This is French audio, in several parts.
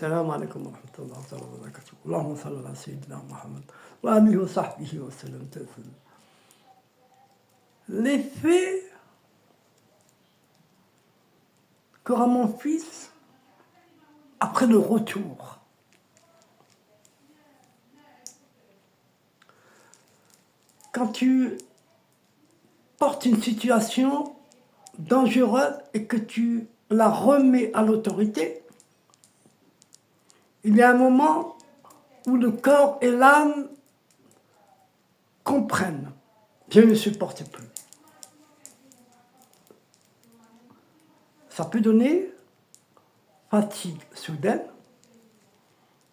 السلام عليكم ورحمة الله تعالى وبركاته. اللهم صل على سيدنا محمد وآله وصحبه وسلم تسليما. L'effet qu'aura mon fils après le retour. Quand tu portes une situation dangereuse et que tu la remets à l'autorité, il y a un moment où le corps et l'âme comprennent. Je ne supporte plus. Ça peut donner fatigue soudaine,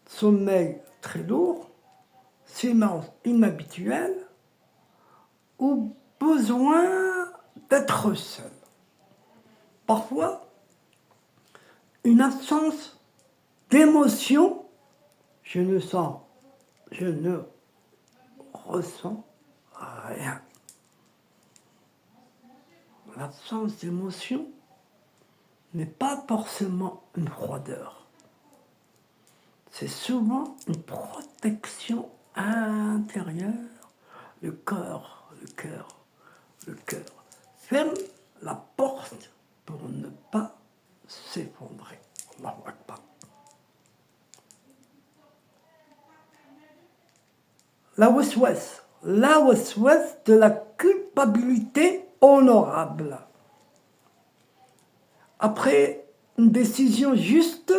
sommeil très lourd, silence inhabituel ou besoin d'être seul. Parfois, une absence d'émotion, je ne ressens rien. L'absence d'émotion n'est pas forcément une froideur. C'est souvent une protection intérieure. Le corps, le cœur ferme la porte pour ne pas s'effondrer. Allahu Akbar. La waswas de la culpabilité honorable. Après une décision juste,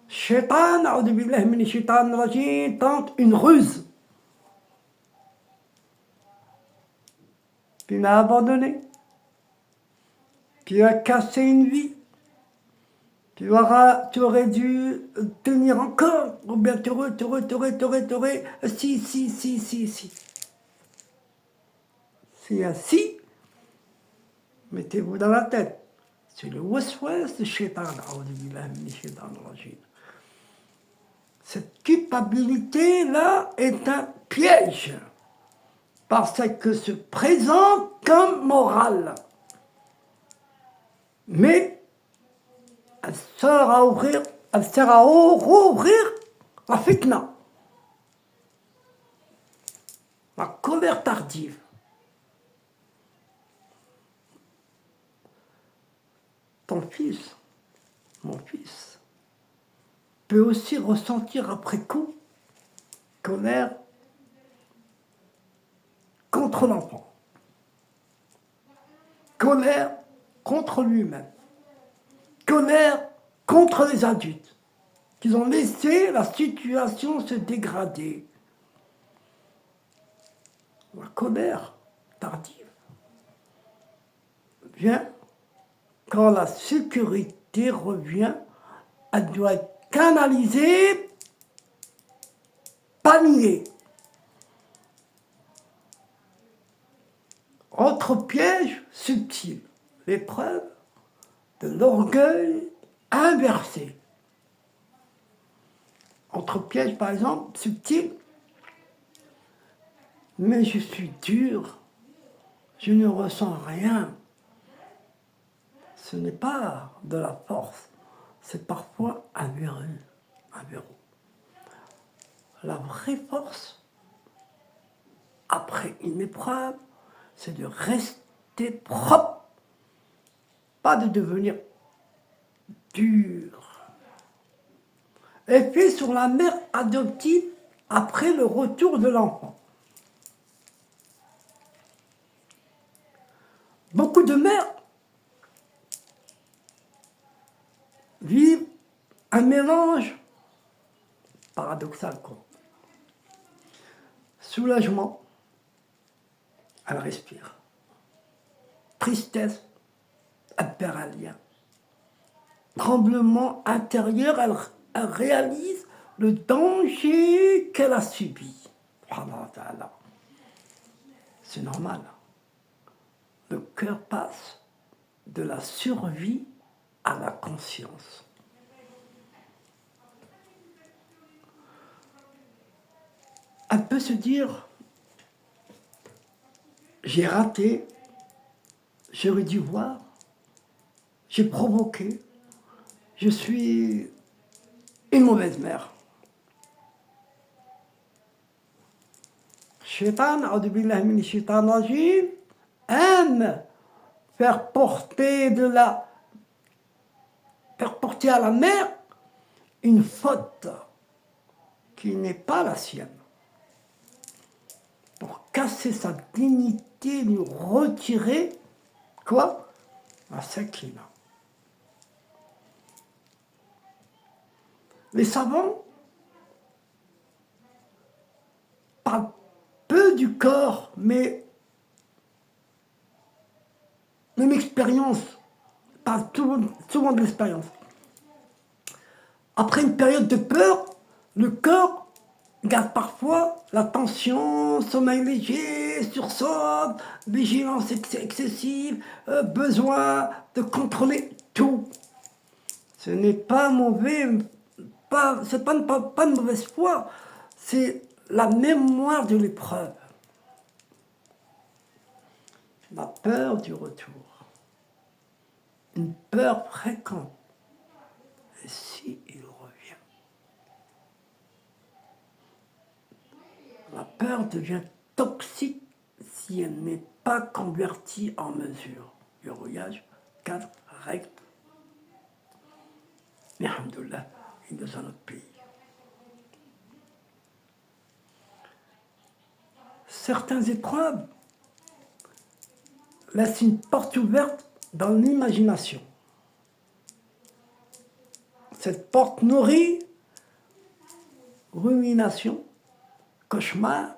Shaitan, a'udhu billahi minash shaitanir rajim, tente une ruse. Tu m'as abandonné. Tu as cassé une vie. Tu aurais dû tenir encore. Ou bien t'aurais. Si. C'est un si. Mettez-vous dans la tête. C'est le waswas de Shaitan. Cette culpabilité-là est un piège. Parce qu'elle se présente comme morale. Mais elle sert à rouvrir la fitna. La colère tardive. Ton fils, mon fils, peut aussi ressentir après coup colère contre l'enfant, colère contre lui-même, colère contre les adultes qui ont laissé la situation se dégrader. La colère tardive vient quand la sécurité revient, elle doit être canalisée, panier. Autre piège subtil, l'épreuve de l'orgueil inversé. Autre piège, par exemple, subtil, mais je suis dur, je ne ressens rien. Ce n'est pas de la force, c'est parfois un verrou. La vraie force, après une épreuve, c'est de rester propre, pas de devenir dur. Effet sur la mère adoptive après le retour de l'enfant. Beaucoup de mères vivent un mélange paradoxal, quoi. Soulagement, elle respire. Tristesse, elle perd un lien. Tremblement intérieur, elle réalise le danger qu'elle a subi. C'est normal. Le cœur passe de la survie à la conscience. Elle peut se dire, j'ai raté, j'aurais dû voir, j'ai provoqué, je suis une mauvaise mère. Shaitan, a'udhu billahi minash shaitan rajim, aime faire porter à la mère une faute qui n'est pas la sienne. Pour casser sa dignité, lui retirer, quoi? La sakina. Les savants parlent peu du corps, mais même expérience, parlent souvent de l'expérience. Après une période de peur, le corps garde parfois la tension, sommeil léger, sursaut, vigilance excessive, besoin de contrôler tout. Ce n'est pas mauvais, c'est pas de mauvaise foi, c'est la mémoire de l'épreuve. La peur du retour. Une peur fréquente. Et si il revient? La peur devient toxique si elle n'est pas convertie en mesure. Verrouillage, 4 règles. Mais alhamdoulilah, il est dans notre pays. Certaines épreuves laissent une porte ouverte dans l'imagination. Cette porte nourrit rumination, cauchemar,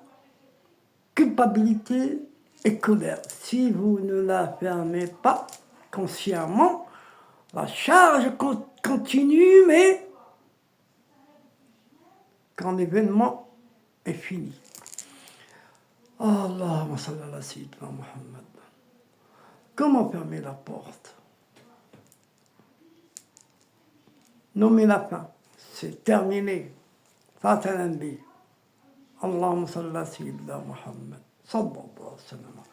culpabilité et colère. Si vous ne la fermez pas consciemment, la charge continue, mais quand l'événement est fini. Allahumma salli ala sayyidina Muhammad. Comment fermer la porte? Nommer la fin. C'est terminé. Fatal Anbi. Allahumma salli ala sayyidina Muhammad. Sallallahu alayhi wa sallam.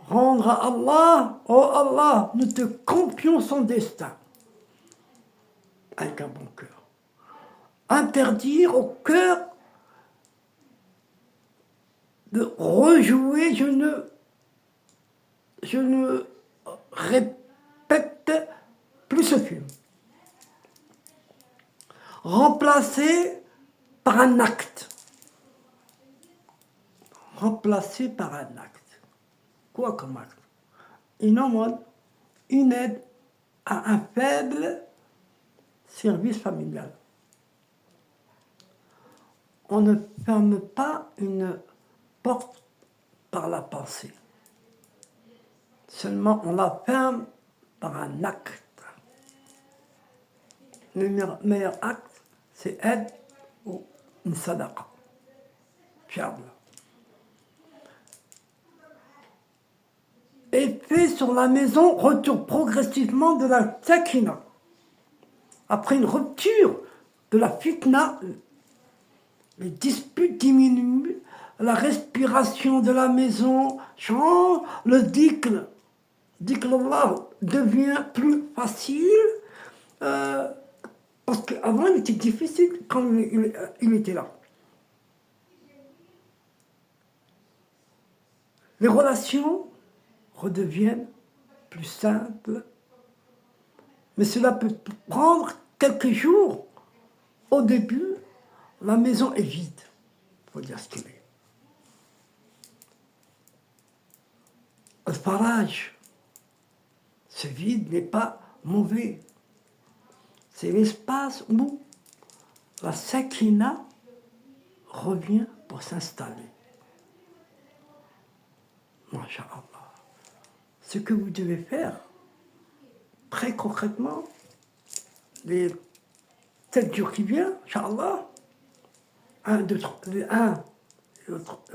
Rendre à Allah, oh Allah, nous te confions son destin. Avec un bon cœur. Interdire au cœur de rejouer, je ne répète plus ce film. Remplacé par un acte. Remplacé par un acte. Quoi comme acte? Une aumône, une aide à un faible service familial. On ne ferme pas une porte par la pensée. Seulement, on la ferme par un acte. Le meilleur acte, c'est aide ou une sadaqa. Fiable. Effet sur la maison, retour progressivement de la sakina. Après une rupture de la fitna, les disputes diminuent, la respiration de la maison change, le dhikr Allah devient plus facile, parce qu'avant il était difficile quand il était là. Les relations redeviennent plus simples, mais cela peut prendre quelques jours. Au début, la maison est vide, il faut dire ce qu'il est. Le farage, ce vide n'est pas mauvais. C'est l'espace où la sakina revient pour s'installer. Masha'Allah. Ce que vous devez faire, très concrètement, les 7 jours qui viennent, Inch'Allah,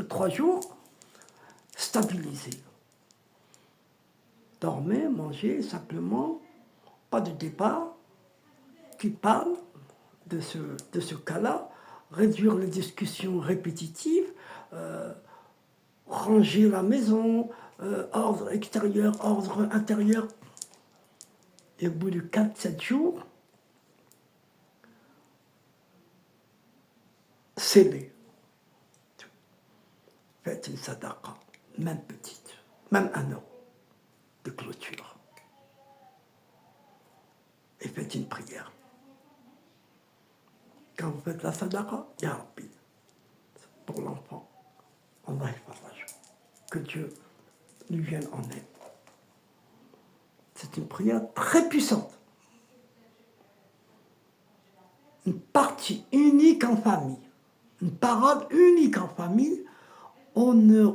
3 jours, stabiliser. Dormez, mangez, simplement, pas de débat qui parle de ce cas-là, réduire les discussions répétitives, ranger la maison, ordre extérieur, ordre intérieur. Et au bout de 4-7 jours, scellé. Faites une sadaqa, même petite, même 1 euro de clôture. Et faites une prière. Quand vous faites la sadaqa, ya Rabbi, pour l'enfant, Allah yafraj, que Dieu lui vienne en aide. C'est une prière très puissante. Une partie unique en famille. Une parole unique en famille. On ne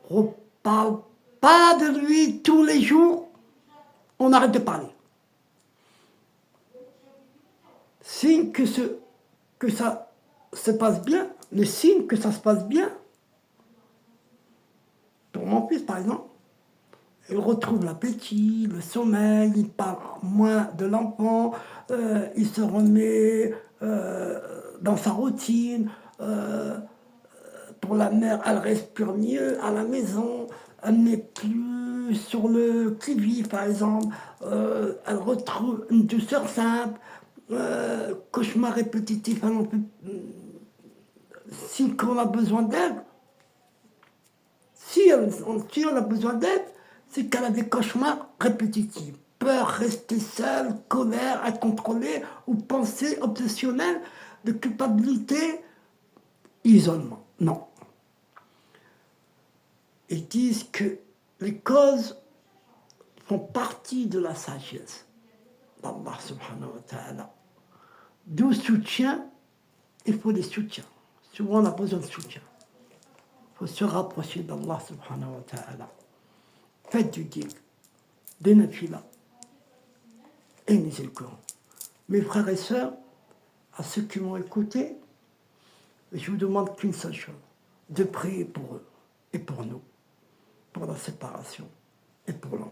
reparle pas de lui tous les jours. On arrête de parler. Signe que ça se passe bien, le signe que ça se passe bien. Pour mon fils, par exemple, il retrouve l'appétit, le sommeil, il parle moins de l'enfant, il se remet dans sa routine. Pour la mère, elle respire mieux à la maison, elle n'est plus sur le qui-vive, par exemple. Elle retrouve une douceur simple, cauchemar répétitif, si on a besoin d'aide, si on a besoin d'aide, c'est qu'elle a des cauchemars répétitifs. Peur, rester seule, colère, incontrôlée, ou pensée obsessionnelle de culpabilité, isolement. Non. Ils disent que les causes font partie de la sagesse d'Allah subhanahu wa ta'ala. D'où soutien, il faut des soutiens. Souvent on a besoin de soutien. Il faut se rapprocher d'Allah subhanahu wa ta'ala. Faites du dhikr, des nafilas, et lisez le Coran. Mes frères et sœurs, à ceux qui m'ont écouté, je vous demande qu'une seule chose, de prier pour eux et pour nous, pour la séparation et pour l'enfant.